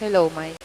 Hello, Mike.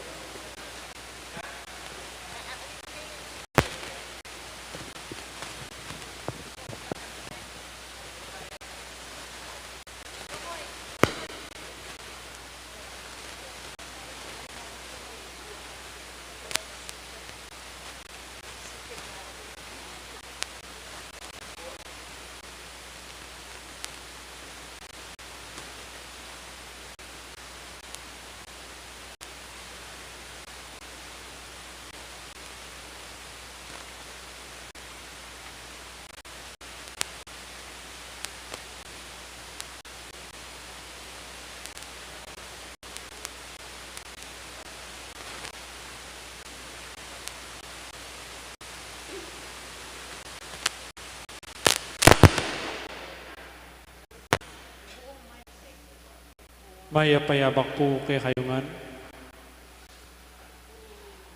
Mayapayabak po kay kayungan.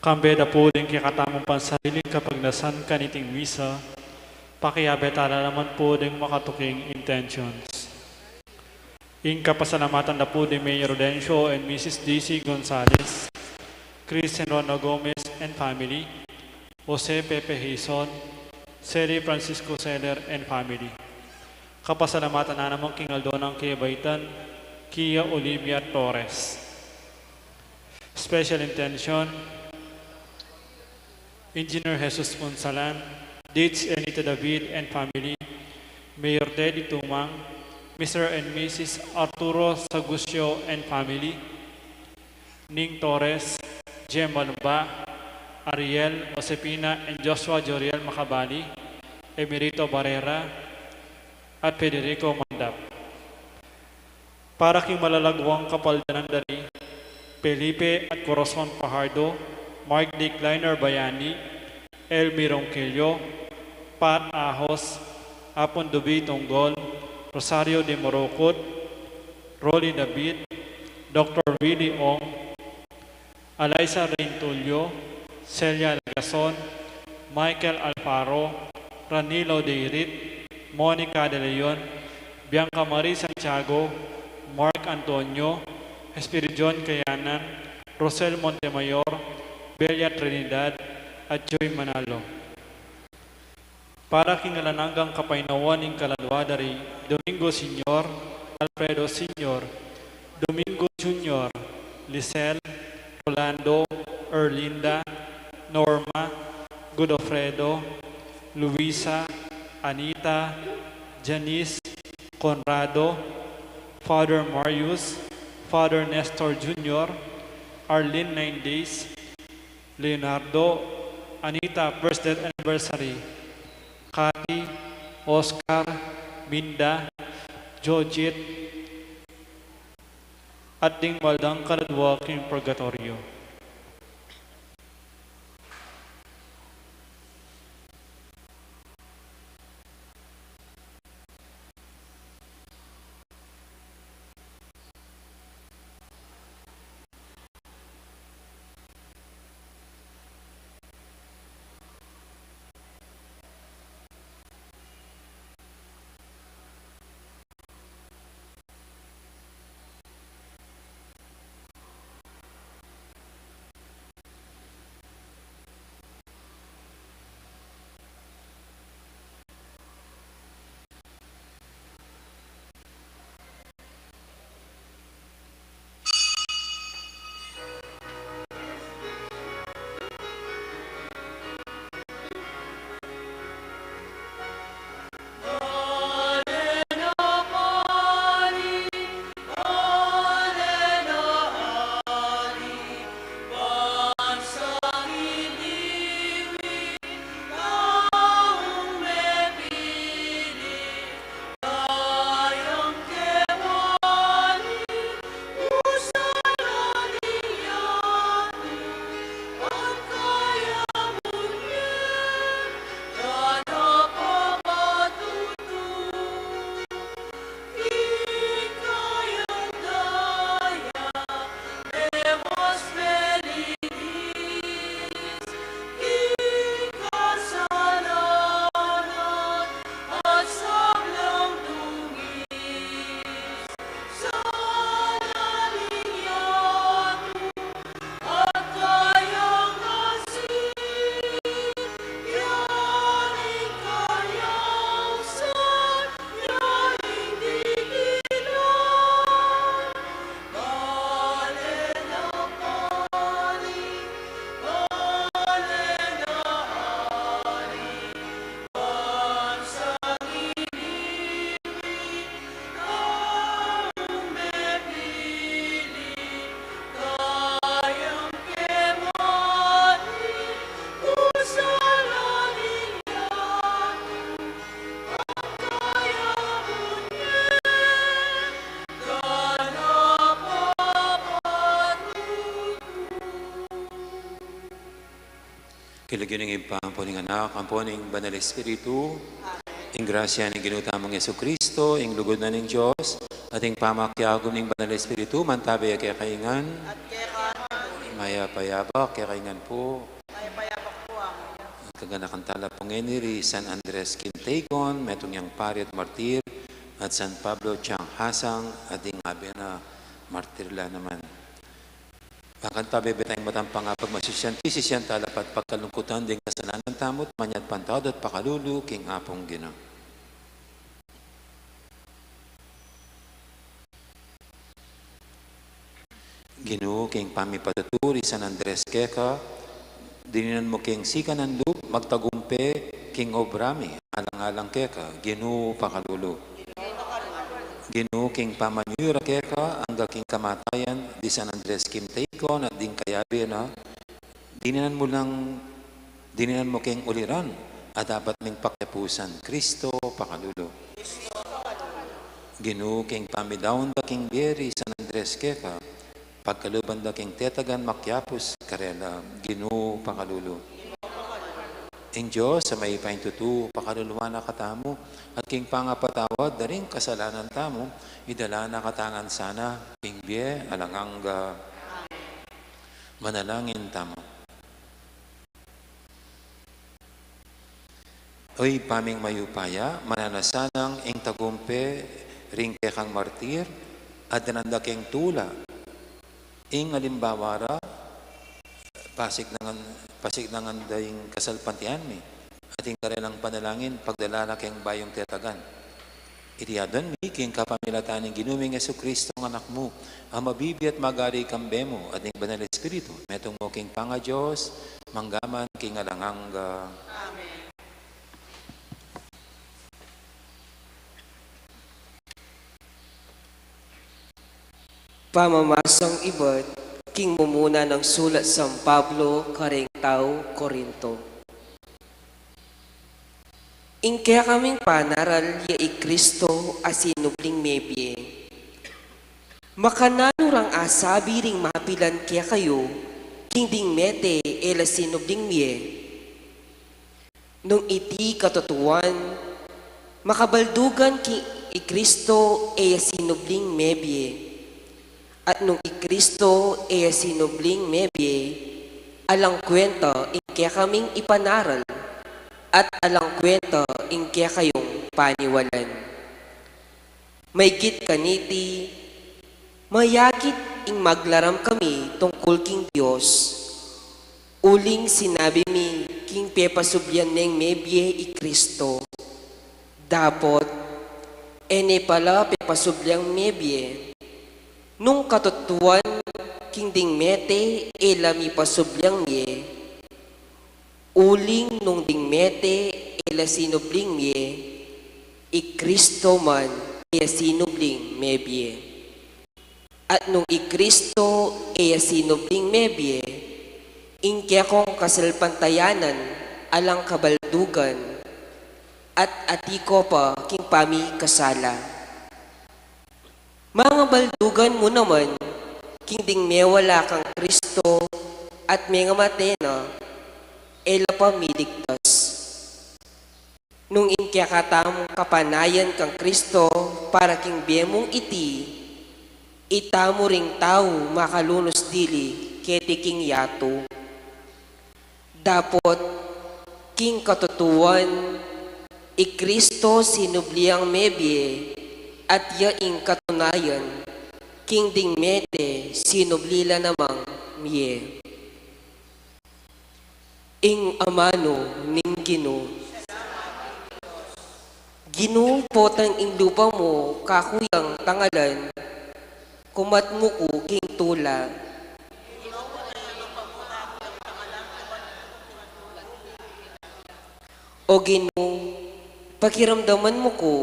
Kambeda po din kay katamong pansariling kapag nasan kaniting misa, pakiyabetala naman po din makatuking intentions. In kapasalamatan na po din Mayor Rodencio and Mrs. DC Gonzales, Christian Rona Gomez and family, Jose Pepe Hison, Seri Francisco Seller and family. Kapasalamatan na naman King Aldonang Kiyabaitan, Kia Olivia Torres. Special intention, Engineer Jesus Ponsalan, Dates Anita David and family, Mayor Teddy Tumang, Mr. and Mrs. Arturo Sagusio and family, Ning Torres, Jem Malumba, Ariel Josepina and Joshua Joriel Macabali, Emerito Barrera, at Federico Mandap. Para king malalagwang kapaldanan dari, Felipe at Corazon Pajardo, Mark Decliner Bayani, Elmi Ronquillo, Pat Ahos, Apon Dubi Tonggol, Rosario de Morocot, Rolly David, Dr. Willie Ong, Alaysa Reintulio, Celia Lagason, Michael Alfaro, Ranilo Deirit, Monica De Leon, Bianca Marie Santiago, Mark Antonio, Espiridion Kayanan, Rosel Montemayor, Belia Trinidad, at Joy Manalo. Para kingalananggang kapainawan ng kaladwa dari Domingo Senior, Alfredo Senior, Domingo Junior, Lisel, Rolando, Erlinda, Norma, Godofredo, Luisa, Anita, Janice, Conrado, Father Marius, Father Nestor Jr., Arlene 9 Days, Leonardo, Anita First Death Anniversary, Cathy, Oscar, Minda, Jojit, at ding Maldang Kaladwa king Purgatorio. Kilagyan ng ipampuning anak, ampuning banal Espiritu, ing grasya ng ginutamang Yesu Kristo, ing lugod na ng Diyos, at ing pamakyagom ng banal Espiritu, mantabi kaya kaingan, At kaya maya payabak kaya kaingan po, may payapak po ang at kaganakan tala pongeniri, San Andres Quintegon, metong yang pari at martir, at San Pablo Chang Hasang, at ing abi na martirla naman. Pakantabi betayng matampang pagmasisyanti, sisyan talapat pagkalungkutan ding kasalanan tamot, manyat pantawad at pakalulu, king apong gina. Ginoo king pamipataturi San Andres Keka, dininan mo king sika ng loop, magtagumpe, king obrami, alang-alang Keka, Ginoo pakalulu. Ginoo king pamanyura Keka, angga king kamatayan, di San Andres Kim Teikon, at ding kayabi na, dininan mo king uliran, at dapat ming pakyapusan, Kristo pakalulu. Ginoo king pamidaon da king beri San Andres Keka, pagkaluban da king tetagan makyapos karela, Ginoo pakalulu. Ing Diyos sa may paintutu, pakaluluwa na katamo, at king pangapatawad, daring kasalanan tamo, idala na katangan sana, king biye, alangangga, manalangin tamo. Oy, paming mayupaya, mananasanang ing tagumpe, ring kekang martir, at dananda king tula, ing alimbawara, pasik nangan daying kasalpantian mi, at ing karelang panalangin, pagdalala keng bayong tetagan. Itiyadan mi, king kapamilatan ng ginuming Yesu Kristo ng anak mo, ang mabibi at magari kambemo, at ing banal Espiritu, metong mo king panga Diyos, manggaman king alangangga. Amen. Pamamasang iba't king mumuna ng sulat San Pablo kareng tao Korinto. Ingkaya kaming panaral ya Kristo asinubling mebye. Makanano rang asabi ring mapilan kaya kayo, king ding mete ela sinubling mie. Nung iti katotuan, makabaldugan king Kristo e sinubling mebye. At nung Kristo e sinubling mebye, alang kwenta ingkaya kaming ipanaral, at alang kwenta ingkaya kayong paniwalan. Maygit kaniti, mayakit ing maglaram kami tungkol king Diyos. Uling sinabi mi king pepasubyan ng mebye i Kristo. Dapot, ene pala pepasubyang mebye. Nung katutuan, king ding mete, elami pasublyang mie. Uling nung ding mete, ela sinubling mie. I Kristo man, ela sinubling mebye. At nung i Kristo, ela sinubling mebye, ingkya kong kasalpantayanan, alang kabaldugan, at atiko pa king pami kasala. Mga baldugan mo naman, king ding mewala kang Kristo at mga matena, ela pa miligtas. Nung inkya katamong kapanayan kang Kristo para king bemong iti, itamo ring tao makalunos dili keti king yato. Dapot, king katutuan, i Kristo sinubliang mebye, at yaing katunayan, king ding mete, sinublila namang miye. Ing amano ning Ginoo. Ginoo potang ing lupa mo, kakuyang tangalan, kumat mo ko king tula. O Ginoo, pakiramdaman mo ko,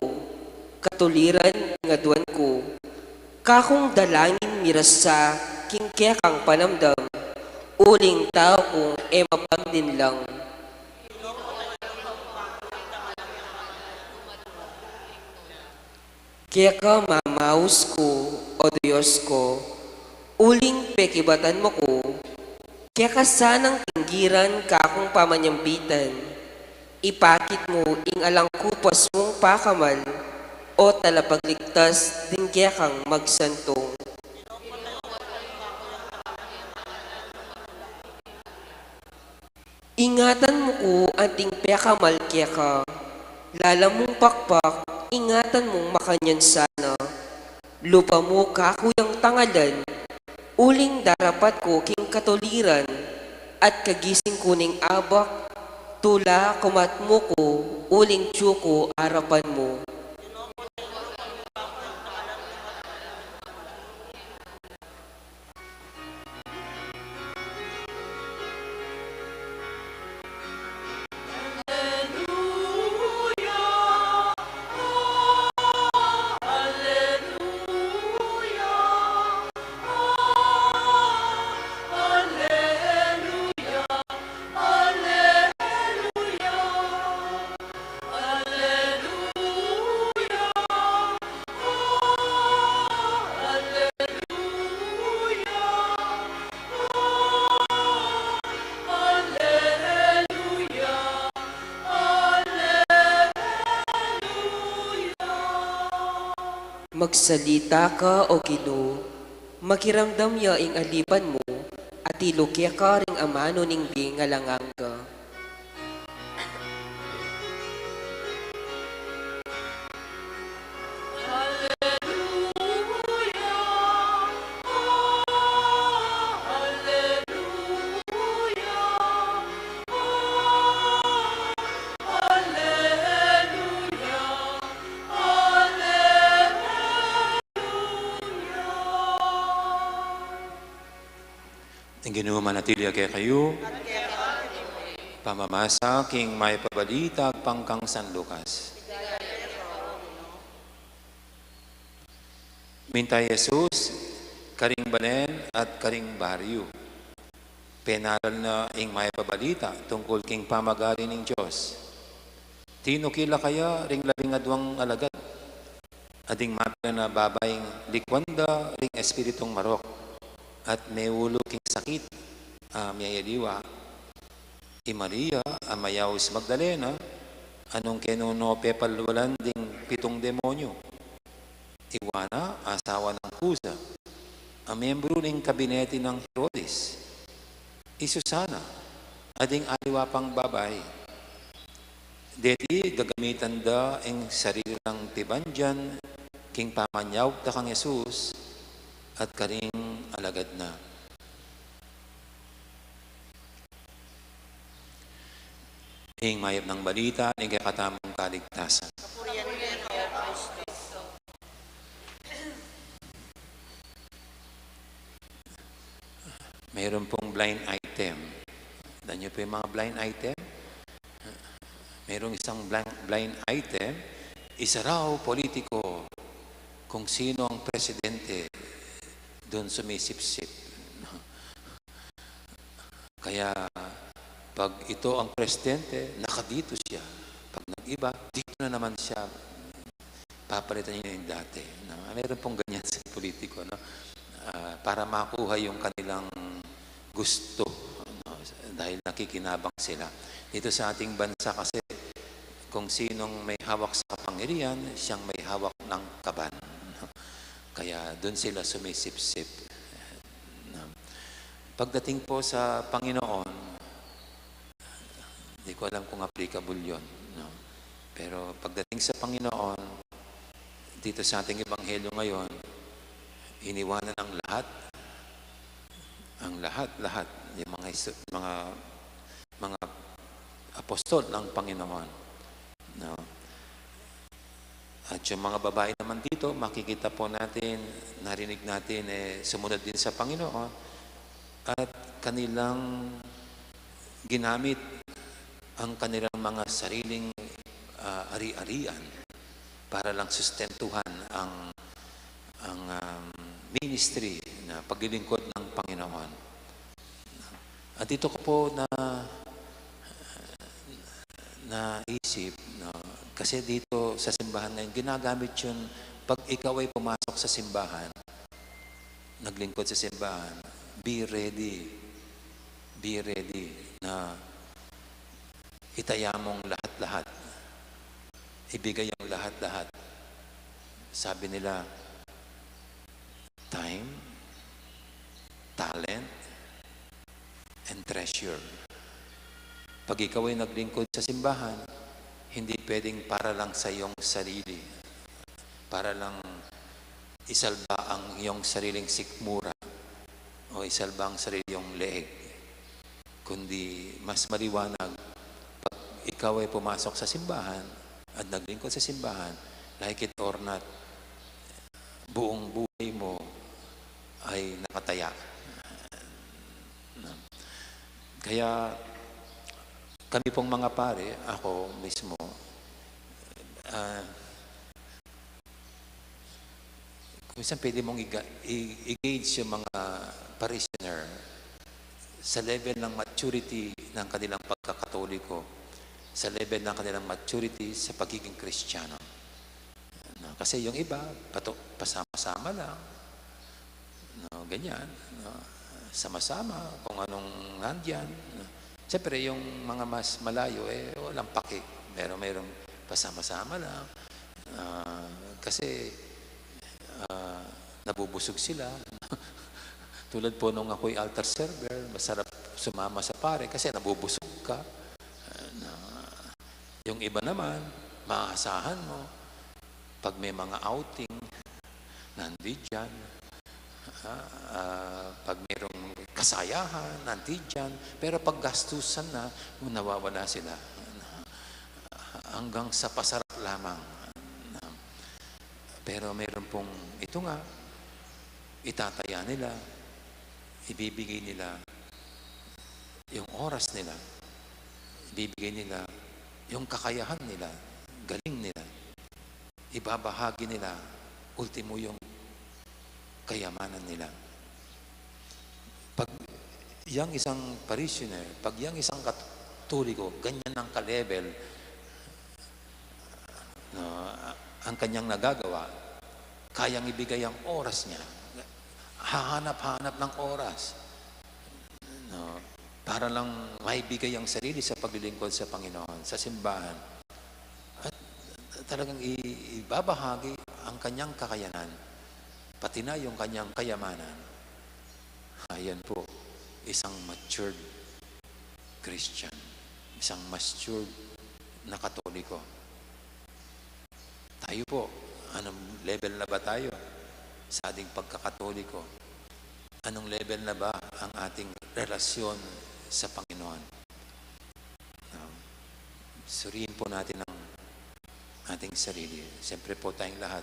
katuliran nga duwan ko, kakong dalangin miras sa king kekang panamdam, uling tao kong mapagdin lang. Kaya ka mamaus ko, o Diyos ko, uling pekibatan mo ko, Kaya kasanang tinggiran kakong pamanyambitan, ipakit mo ing alang kupas mong pakamal, o talapagligtas din kaya kang magsantong. Ingatan mo ko anting pekamal kaya ka, lalamong pakpak, ingatan mong makanyan sana. Lupa mo kakuyang tangalan, uling darapat ko king katoliran, at kagising kuning abak, tula kumat mo ko, uling tiyuko arapan mo. Magsalita ka o Ginoo, makiramdam ya ing aliban mo, at ilukya ka ring amano ning bingalangang ka. Ang Ginoo manatili kay kayo, pamamasa king may pabalita pangkang San Lucas. Mintay Jesus, karing banen at karing baryo. Penaral na ing may pabalita tungkol king pamagari ning Diyos. Tinukila kaya ring labingadwang alagad. Ading mata na babaying likwanda ring espiritong marok. At may ulo king sakit, miyayaliwa. I Maria, amayaws Magdalena, anong kenuno pepalwalan ding 7 demonyo. Iwana, asawa ng kusa, ang miyembro ng kabinete ng Herodes. Isusana, ading aliwa pang babay. Deti, gagamitan da ang sarilang tibandyan, king pamanyaw ta kang Jesus, at karing alagad na. Ing mayab ng balita, ing katamang kaligtasan. Mayroon pong blind item. Dan niyo po yung mga blind item? Mayroong isang blind item, isa raw politiko kung sino ang presidente doon sumisip-sip. Kaya pag ito ang presidente, nakadito siya. Pag nag-iba, dito na naman siya. Papalitan niya yung dati. Mayroon pong ganyan sa politiko. No? Para makuha yung kanilang gusto. No? Dahil nakikinabang sila. Dito sa ating bansa kasi, kung sinong may hawak sa kapangyarihan, siyang may hawak ng kaban. Kaya doon sila sumisip-sip. Pagdating po sa Panginoon, hindi ko alam kung applicable yun. No? Pero pagdating sa Panginoon, dito sa ating Ebanghelyo ngayon, iniwanan ng lahat, yung mga apostol ng Panginoon. No? At yung mga babae naman dito, makikita po natin, narinig natin, sumunod din sa Panginoon at kanilang ginamit ang kanilang mga sariling ari-arian para lang sustentuhan ang ministry na paglilingkod ng Panginoon. At dito ko po naisip, no? Kasi dito sa simbahan ngayon, ginagamit yun pag ikaw ay pumasok sa simbahan, naglingkod sa simbahan, be ready. be ready na itaya mong lahat-lahat. Ibigay ang lahat-lahat. Sabi nila, time, talent, and treasure. Pag ikaw ay naglingkod sa simbahan, hindi pwedeng para lang sa iyong sarili, para lang isalba ang iyong sariling sikmura o isalba ang sariling leeg, kundi mas maliwanag pag ikaw ay pumasok sa simbahan at naglingkod sa simbahan, like it or not, buong buhay mo ay nakataya. Kaya kami pong mga pare, ako mismo, kung saan pwede mong i-gauge yung mga parishioner sa level ng maturity ng kanilang pagkakatoliko, sa level ng kanilang maturity sa pagiging Kristiyano. Kasi yung iba, pasama-sama lang, ganyan, sama-sama kung anong nandyan. Siyempre, yung mga mas malayo, walang paki. Pero mayroong pasama-sama lang. Kasi nabubusog sila. Tulad po nung ako'y altar server, masarap sumama sa pare kasi nabubusog ka. Yung iba naman, maaasahan mo, pag may mga outing, nandiyan. Pag mayroong kasayahan, nandiyan. Pero pag gastusan na, nawawala sila. Hanggang sa pasarap lamang. Pero mayroon pong, ito nga, itataya nila, ibibigay nila yung oras nila, ibibigay nila yung kakayahan nila, galing nila, ibabahagi nila, ultimo yung kayamanan nila. Pag yang isang parishioner, pag yang isang katoliko, ganyan ang ka-level, ang kanyang nagagawa, kayang ibigay ang oras niya. Hahanap-hanap ng oras. Para lang maibigay ang sarili sa paglilingkod sa Panginoon, sa simbahan. At talagang ibabahagi ang kanyang kakayanan, pati na yung kanyang kayamanan. Ayan po, isang matured Christian, isang matured na Katoliko. Tayo po, anong level na ba tayo sa ating pagkakatoliko? Anong level na ba ang ating relasyon sa Panginoon? Suriin po natin ang ating sarili. Siyempre po tayong lahat,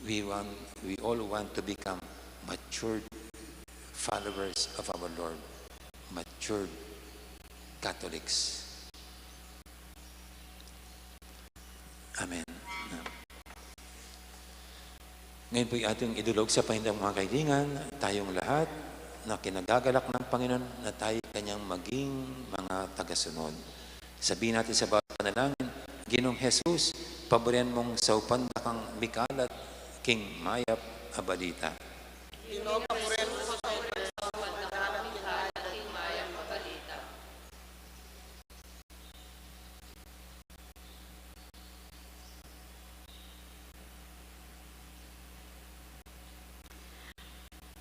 we all want to become matured followers of our Lord, matured Catholics. Amen. Ngayon po yung ating idulog sa Panginoon, mga kaibigan, tayong lahat na kinagagalak ng Panginoon na tayo kanyang maging mga tagasunod. Sabihin natin sa bawat panalangin, Ginoong Jesus, paborian mong saupan kang mikalat, King Mayap Abadita.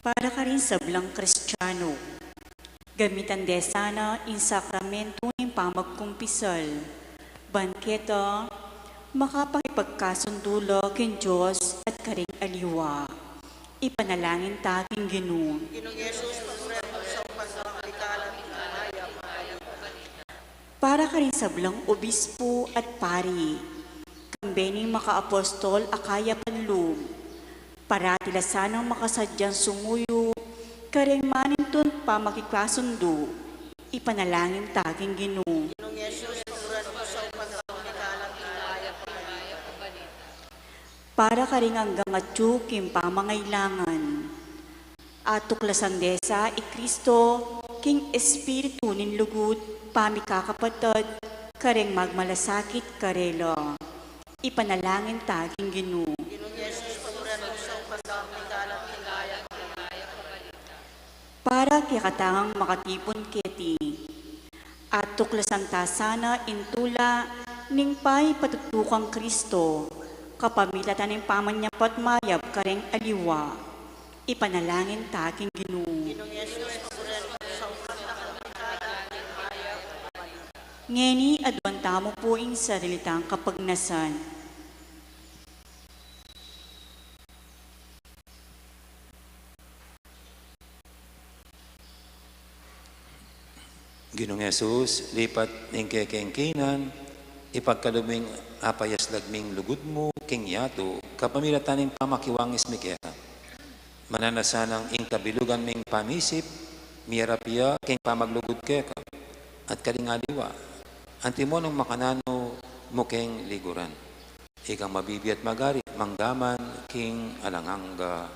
Para ka rin sa blang Kristiyano, gamitan de sana in sakramento ng pamagkumpisal, banketa, makapakipagkasundulo kin Diyos at karing aliwa. Ipanalangin taging Ginoo. Para ka rin sa blang obispo at pari, kambening makaapostol akaya panlum, paratila sanang makasadyang sumuyo, kareng manintun pa makikasundo, ipanalangin taging Ginoo. Para ka rin hanggang atsukim pamangailangan, at tuklasan desa Kristo, king Espiritu nin lugod, pamikakapatad, kareng magmalasakit karelo, ipanalangin taging Ginoo. Para kikatangang makatipon keti. At tuklasan ta sana intula ning pay patutukang Kristo, kapamilatan ng pamanyapat mayab kareng aliwa. Ipanalangin ta king Ginoo. Ginong Yesus, paboran mo sa ukat na Ngeni adwan tamo po ing sarilitang kapagnasan. Ginong Jesus, lipat ning kekengkinan, ipagkaluming apayas lagming lugod mo, king yato, kapamilatan ng pamakiwangis mikera. Mananasanang ing kabilugan ming pamisip, miyarapya king pamaglugod keka, at kalingaliwa, antimo ng makanano mo king liguran. Ikang mabibi at magari, manggaman king alanganga.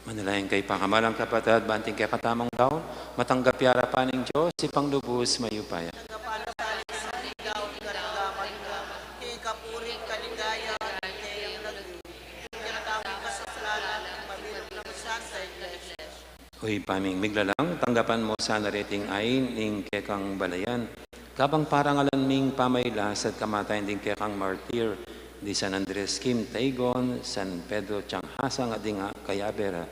Manalayan kay pakamalang kapatid, banting kay katamang daon, matanggap yara pa ng Diyos, si Panglubos mayupaya. nagapalapalik sa ligaw, karagaman ka, kay kapuring kaligaya, kay kinatawin ka sa salanan, pamilog na sa iglesia. Uy, paming miglalang, tanggapan mo sa narating ayin ning kekang balayan. Kabang parangalan ming pamayla sa kamatayan ding kekang martir, di San Andres Kim Taigon, San Pedro Changhasa nga di nga kayabera,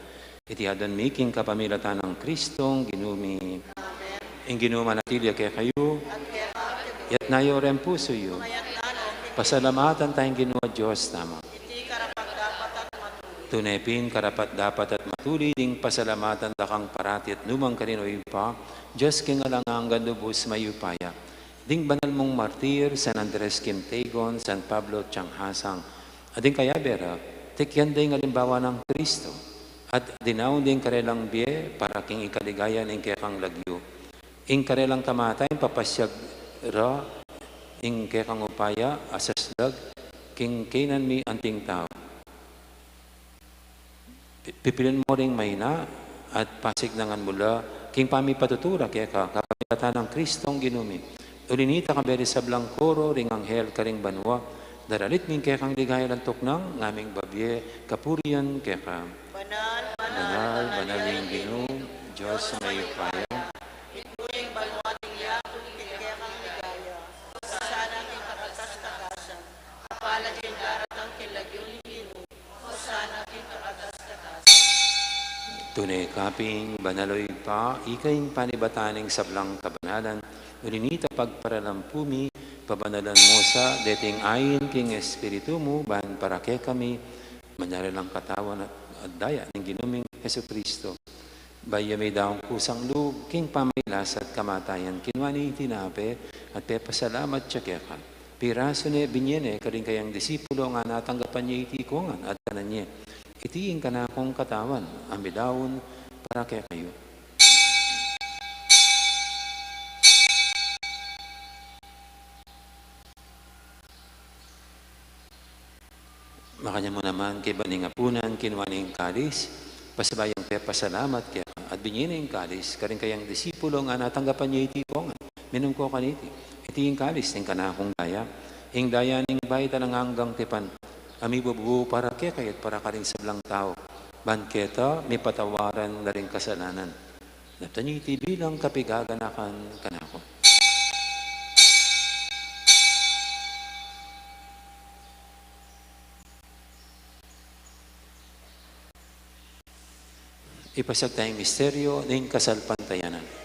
itihadan miking kapamilatan ng Kristong ginumi. Ing ginuma natilya kay kayo, yat nayo rin puso yo. Pasalamatan tayong ginua Diyos tama. Iti karapat dapat at matuloy. Tunepin karapat dapat at matuli ding pasalamatan dakang parati at numang kaninoy pa, Diyos king alangang gandubos mayupaya. Ding banal mong martir, San Andres Kim Taigon, San Pablo Changhasang, ading kayabera, tikyan din halimbawa ng Kristo, at dinaon din karelang biye para king ikaligayan ing kekang lagyo. Ing karelang kamatay, papasyag ra, ing kekang upaya, asaslag, king kainan mi anting tao. Pipilin mo ring mayna, at pasiglangan mula, king pami patutura keka, kapamilatan ng Kristong ginumi. Ulinita kaberi sa blangkoro, ring anghel karing banwa, daralit ning kekang ligaya ng tuknang, ngaming babye, kapurian keka. Banal, Banal, banal ning Ginoo, Diyos may upaya. ituing balwating yakong kikekang ligaya. Sa sana king kakatas-katasan, kapala din darat ang kilagyo Tunay kaping banaloy pa, ikayong panibataning sablang kabanalan, ulinita pagparalampumi, pabanalan mo sa dating ayin king espiritu mo, ban para kay kami, manyarilang katawan at daya ng ginuming Heso Kristo. Baya may daong kusang lug, king pamilas at kamatayan, kinwani tinape at pepasalamat siya keka. Piraso ne binyene, karing kayang disipulo nga natanggapan niya itikongan at kanan niya. Itiin ka na akong katawan, amidawon para kaya kayo. Makanya mo naman kay baning apunan, kinwaning kalis, pasabayang pasalamat kaya at binyining kalis, karing kayang disipulo nga natanggapan niya itikongan, minum ko kaniti. Itiin kalis, ning ka na akong daya, ing daya ning baita ng hanggang tipan, amibubu para kaya kayat para karing sablang tao. Banketa, may patawaran na rin kasalanan. Naptanyiti bilang kapigaganakan kanako. Ipasag tayong misteryo ng kasalpantayanan.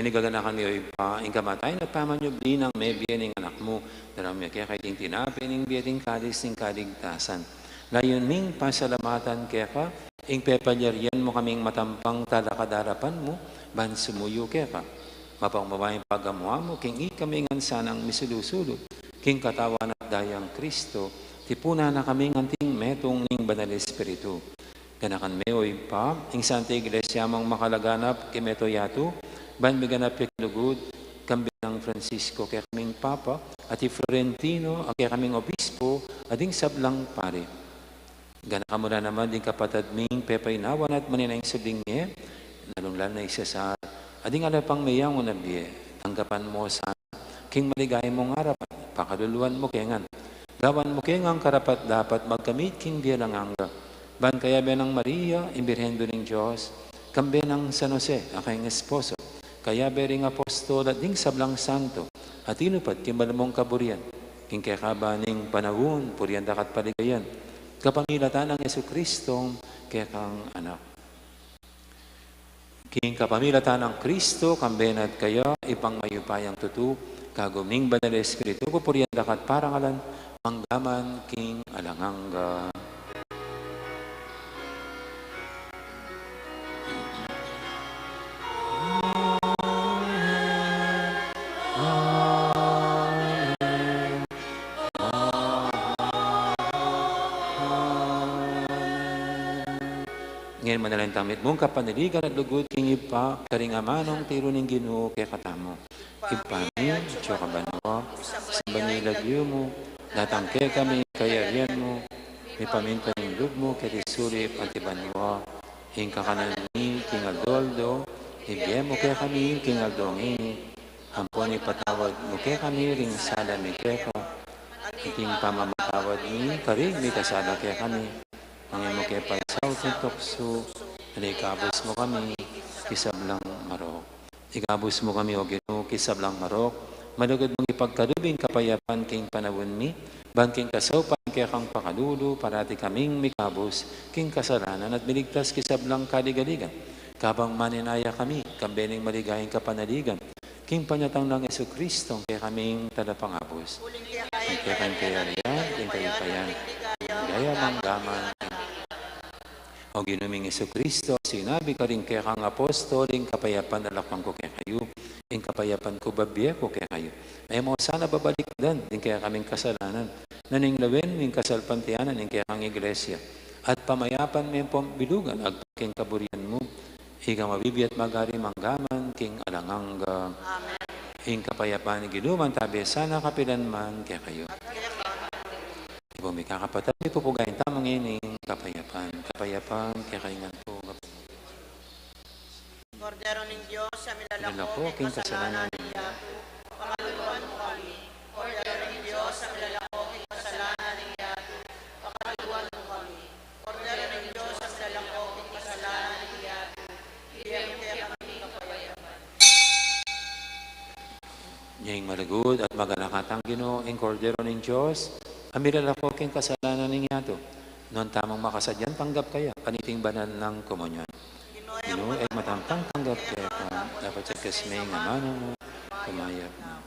Inigaganakan niyo ipa, ing kamatay na pamanyo binang may biyaning anak mo, dalam kaya kayong tinapin ing biyating kalis ng kaligtasan. Ngayon ning pasalamatan kaya ka, ing pepalyarian mo kaming matampang talakadarapan mo, ban sumuyo kaya ka. Mapangmamayang pagamuha mo, king ikamingan sanang misulusulot, king katawan at dayang Kristo, tipuna na kaming anting metong ning banal espiritu. Ganakan meoy pa, ing Santa Iglesia mang makalaganap kimeto yato, ban miganap lugod, kambi ng Francisco, kaya kaming Papa, at Florentino, kaya kaming Obispo, ading sablang pare. Ganaka mo na naman din kapatid ming pepaynawan at maninayang sabling niya, nalunglan na isa sa ading alapang mayang unabye, tanggapan mo sa king maligay mong harapan, pakaluluan mo kengan. Gawan mo kengang karapat dapat magkamit king biyalang angga. Ban kaya be ng Maria, imbirhendo ng Diyos, kambi ng San Jose, aking esposo, kaya bering apostol at ding sablang santo, at inupat kimbalamong kaburian, king kakabaning panahon, purian dakat paligayan, kapamilatan ng Yesu Kristong kekang anak. King kapamilatan ng Kristo, kambenat kaya, ipang mayupayang tutu, kaguming banal espiritu, kupurian dakat parangalan, manggaman king alanganga. Ngayon manalang tamit mong kapaniligan at lugod king ipa, karing amanong tiro ng Ginoo kay katamo. Ipamin, Diyo kabanwa, sa banilagyo mo, natangke kami kayarian mo, ipamin ka ng lug mo, kay tisurip at ibanwa, ing kakanan ni king Adoldo, ibigay mo kay kami king Aldongini, ampon ipatawad mo kay kami ring sala mi keka, iting pamamatawad ni karing mi kasala kay kami. Ang mo kay pagsaw ng tokso, ikabos mo kami, kisablang marok. Ikabos mo kami, o Ginoo, kisablang marok. Malugod mong ipagkalubing kapayapan king panawon mi, bangking kasaw kaya kang pakalulu, parati kaming mikabos, king kasalanan at miligtas kisablang kaligaligan. Kabang maninaya kami, kambening maligayang kapanaligan, king panyatang ng Yesu Kristo, kaya kaming talapangabos. Kaya kang kayariyan, king kayipayan, gaya manggaman, o ginuming Yesu Kristo, sinabi ka rin kaya kang apostol, ing kapayapan alakang ko kaya kayo, ing kapayapan ko babiya ko kaya kayo. Ay mo sana babalik dan, ing kaya kaming kasalanan, naning lawin, ing kasalpantianan, ing kaya kang iglesia. At pamayapan may pambilugan, agpaking kaburian mo, ikaw mabibiyat magari manggaman, king alanganga. Ing kapayapan ni ginuman, tabi sana kapilan man kaya kayo. Ibo may kakapatid, ipupugayin tamang ining kapayapan. kapayapan, kaya kaingan po. Kordero ng Diyos, sa Nilalako, milalako, king king kasalanan kasalanan ng yato, pakaluan mo kami. Kordero ng Diyos, sa milalako, king kasalanan ng yato, pakaluan mo kami. Kordero ng Diyos, sa milalako, king kasalanan ng yato, bigyan mo kaya kami kapayapan. Niyang malagod at maganakatang Ginoo, ing kordero ng Diyos, amiral ako king kasalanan ng yato. Noon tamang makasadyan, tanggap kaya, kaniting banal ng komunyon. Ginoo ay matampang tanggap kaya ka, dapat sa kasmay nga manang mo, kumayap na.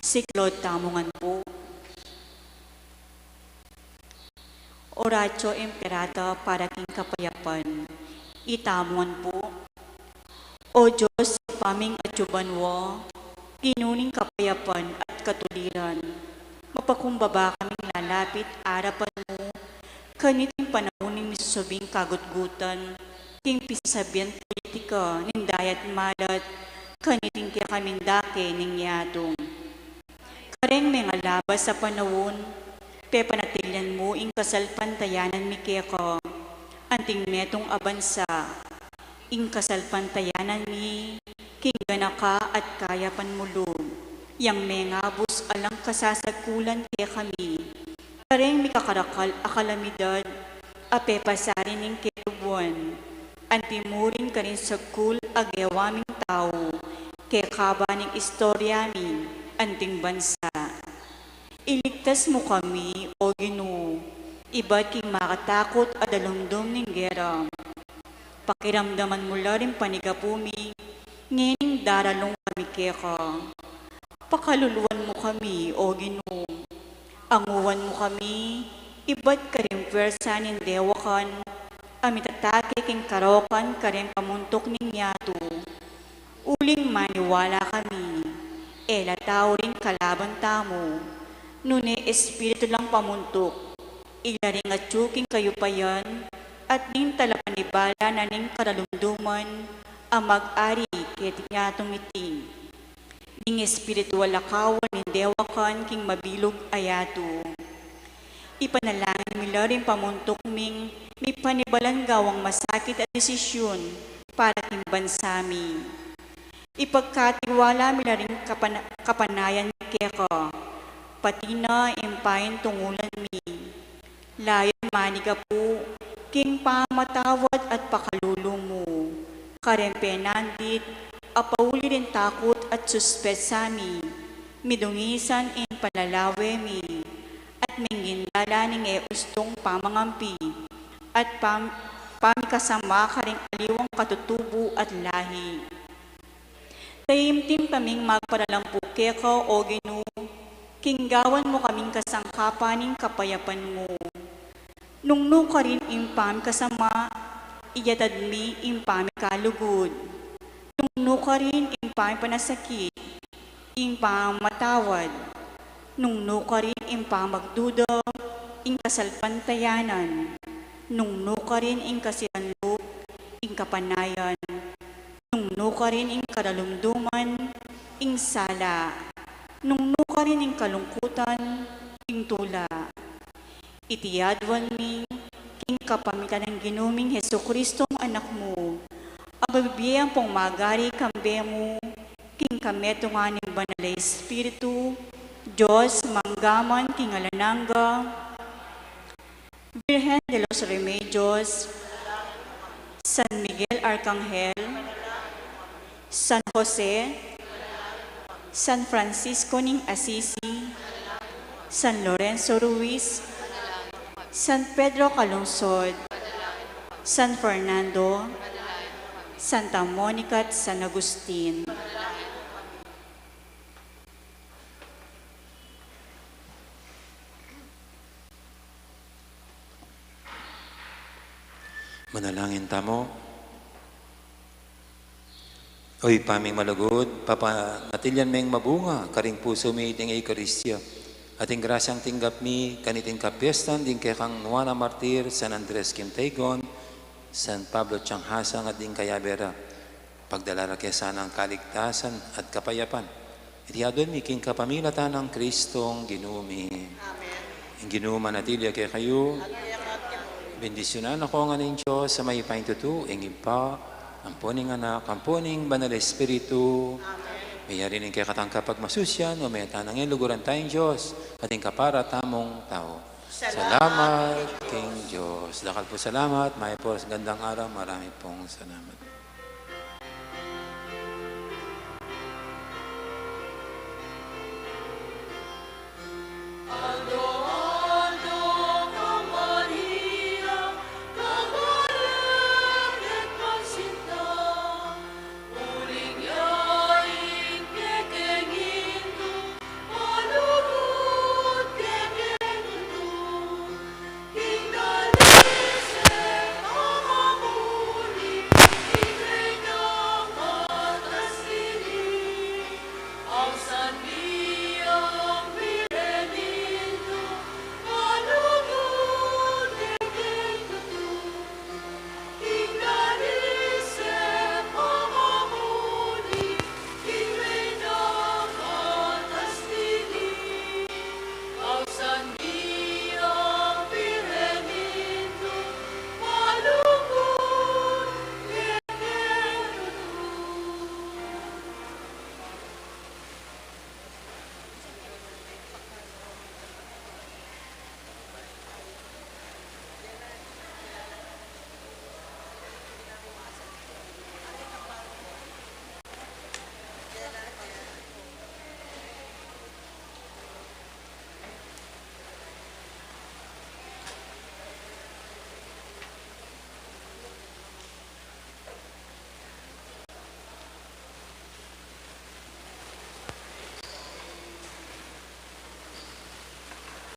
Siklod tamungan po. Oratio Imperata para king kapayapan. Itamungan po. O Diyos, paming atyubanwa, kinuning kapayapan at katuliran. Mapakumbaba kaming lalapit arapan mo, kaniting panahon ni misusabing kagutgutan, king pisabihan politika, nindayat malat, kaniting kaya kaming dake ning yatong. Kareng mga labas sa panahon, pepanatilyan mo ing kasalpantayanan mi kaya ko, anting metong abansa, ing kasalpantayanan mi, Kinggana ka at kaya panmulog. Yang mengabos alang kasasagkulan kaya kami. Kareng mikakarakal akalamidad, apepasarin ng ketubuan. Antimurin ka rin sa kul agewaming tao, kaya kaba ng istoryami, anting bansa. Iligtas mo kami, O Ginoo, iba't king makatakot at dalumdum ng gera. Pakiramdaman mo rin panigapumi, ngayon daralong kami keka. Pakaluluan mo kami, O Ginoo, anguwan mo kami, iba't karing pwersa ng dewakan, amitatake king karokan karing pamuntok ng yato. Uling maniwala kami, tao rin kalaban tamo, nune espiritu lang pamuntok, ilaring at tsuking kayo pa yan, at ning talapanibala na ning karalumduman, ang mag-ari kaya yatong iting. Ning espiritual akawan ng dewakan king mabilog ayato. Ipanalangin mila rin pamuntok ming may panibalang gawang masakit at desisyon para king bansami. Ipagkatiwala mila rin kapanayan ni keka, pati na impayin tungulan mi. Layan maniga po, king pamatawad at pakalulong mo. Karempenandit, apauli rin takot at suspet sami, midungisan in palalawe mi, at mingindala ning ustong pamangampi, at pamikasama ka rin aliwang katutubo at lahi. Tayimtim kaming magparalampu keka, O Ginoo, kinggawan mo kaming kasangkapan ning kapayapan mo. Nungno ka rin impam kasama, iyatad mi impam kalugod. Nungno ka rin impam panasakit, impam matawad. Nungno ka rin impam magduda, ing kasalpantayanan. Nungno ka rin ing kasiranlop, ing kapanayan. Nungno ka rin ing karalumduman, ing sala. Nungno ka rin ing kalungkutan, ing tula. Itiyadwan mi, king kapamitan ng ginuming Heso Kristong anak mo, ababiyang pong magari kambe mo, king kameto nga ng banal na Espiritu, Diyos manggaman king alananga, Virgen de los Remedios, San Miguel Arcangel, San Jose, San Francisco ning Assisi, San Lorenzo Ruiz, San Pedro Calungsod, San Fernando, Santa Monica at San Agustin. Manalangin tamo. Oy, paming malagod, papanatilyan meng mabunga, karing puso mi iting Eukaristya. Ating grasyang tinggap mi, kaniting kapiestan, din kay kang Juana Martir, San Andres Quintagon, San Pablo Changhasang at din kayabera. Pagdalara kaya sana ang kaligtasan at kapayapan. Itiyadon mi king kapamilatan ng Kristong ginumi. Amen. Ang ginuman natilya kay kayo, bendisyonan ako nga ng Diyos sa may paintutu, ingin pa, amponing anak, amponing banal Espiritu. Amen. May rin kay katangka pagmasusyan, o may tanang luguran tayong Diyos, ating kapara tamong tao. Salamat, King Diyos. Dakal po salamat, may po gandang araw, marami pong salamat.